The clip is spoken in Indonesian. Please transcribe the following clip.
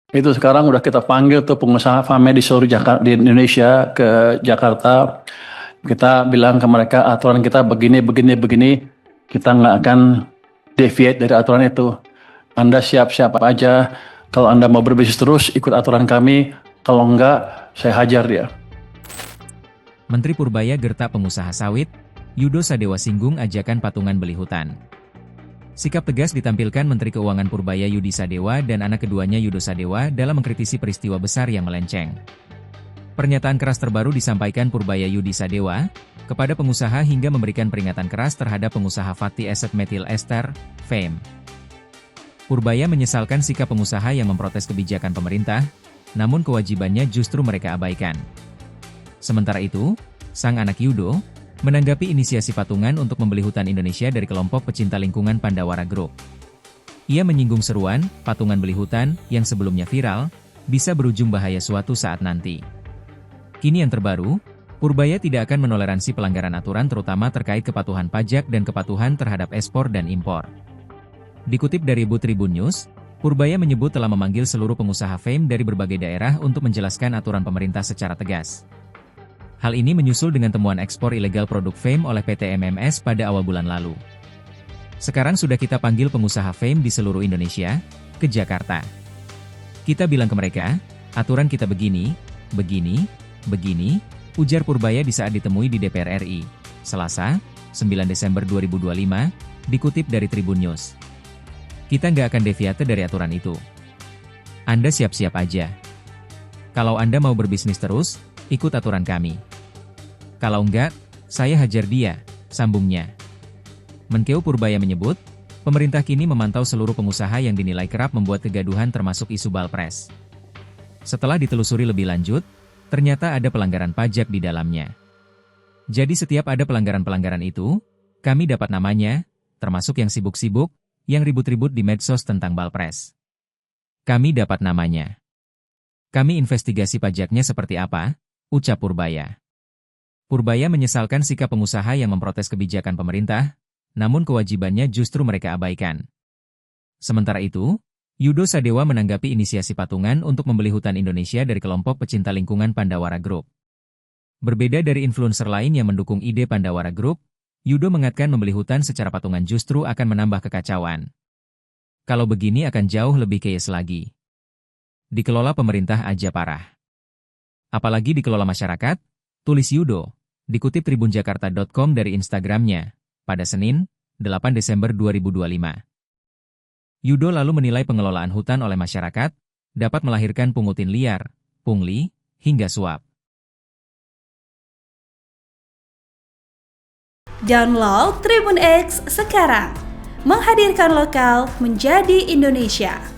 Itu sekarang udah kita panggil tuh pengusaha FAME di seluruh Jakarta, di Indonesia ke Jakarta. Kita bilang ke mereka aturan kita begini, begini, begini. Kita nggak akan deviate dari aturan itu. Anda siap-siap aja. Kalau Anda mau berbisnis terus, ikut aturan kami. Kalau enggak, saya hajar dia. Menteri Purbaya gertak pengusaha sawit, Yudo Sadewa singgung ajakan patungan beli hutan. Sikap tegas ditampilkan Menteri Keuangan Purbaya Yudi Sadewa dan anak keduanya Yudo Sadewa dalam mengkritisi peristiwa besar yang melenceng. Pernyataan keras terbaru disampaikan Purbaya Yudi Sadewa kepada pengusaha hingga memberikan peringatan keras terhadap pengusaha Fatty Acid Methyl Ester, FAME. Purbaya menyesalkan sikap pengusaha yang memprotes kebijakan pemerintah, namun kewajibannya justru mereka abaikan. Sementara itu, sang anak Yudo menanggapi inisiasi patungan untuk membeli hutan Indonesia dari kelompok pecinta lingkungan Pandawara Group. Ia menyinggung seruan, patungan beli hutan, yang sebelumnya viral, bisa berujung bahaya suatu saat nanti. Kini yang terbaru, Purbaya tidak akan menoleransi pelanggaran aturan terutama terkait kepatuhan pajak dan kepatuhan terhadap ekspor dan impor. Dikutip dari Tribun News, Purbaya menyebut telah memanggil seluruh pengusaha FAME dari berbagai daerah untuk menjelaskan aturan pemerintah secara tegas. Hal ini menyusul dengan temuan ekspor ilegal produk FAME oleh PT MMS pada awal bulan lalu. Sekarang sudah kita panggil pengusaha FAME di seluruh Indonesia, ke Jakarta. Kita bilang ke mereka, aturan kita begini, begini, begini, ujar Purbaya di saat ditemui di DPR RI, Selasa, 9 Desember 2025, dikutip dari Tribun News. Kita nggak akan deviate dari aturan itu. Anda siap-siap aja. Kalau Anda mau berbisnis terus, ikut aturan kami. Kalau enggak, saya hajar dia, sambungnya. Menkeu Purbaya menyebut, pemerintah kini memantau seluruh pengusaha yang dinilai kerap membuat kegaduhan termasuk isu Balpres. Setelah ditelusuri lebih lanjut, ternyata ada pelanggaran pajak di dalamnya. Jadi setiap ada pelanggaran-pelanggaran itu, kami dapat namanya, termasuk yang sibuk-sibuk, yang ribut-ribut di medsos tentang Balpres. Kami dapat namanya. Kami investigasi pajaknya seperti apa, ucap Purbaya. Purbaya menyesalkan sikap pengusaha yang memprotes kebijakan pemerintah, namun kewajibannya justru mereka abaikan. Sementara itu, Yudo Sadewa menanggapi inisiasi patungan untuk membeli hutan Indonesia dari kelompok pecinta lingkungan Pandawara Group. Berbeda dari influencer lain yang mendukung ide Pandawara Group, Yudo mengatakan membeli hutan secara patungan justru akan menambah kekacauan. Kalau begini akan jauh lebih chaos lagi. Dikelola pemerintah aja parah. Apalagi dikelola masyarakat, tulis Yudo, dikutip tribunjakarta.com dari Instagramnya, pada Senin, 8 Desember 2025. Yudo lalu menilai pengelolaan hutan oleh masyarakat, dapat melahirkan pungutin liar, pungli, hingga suap. Download Tribun X sekarang, menghadirkan lokal menjadi Indonesia.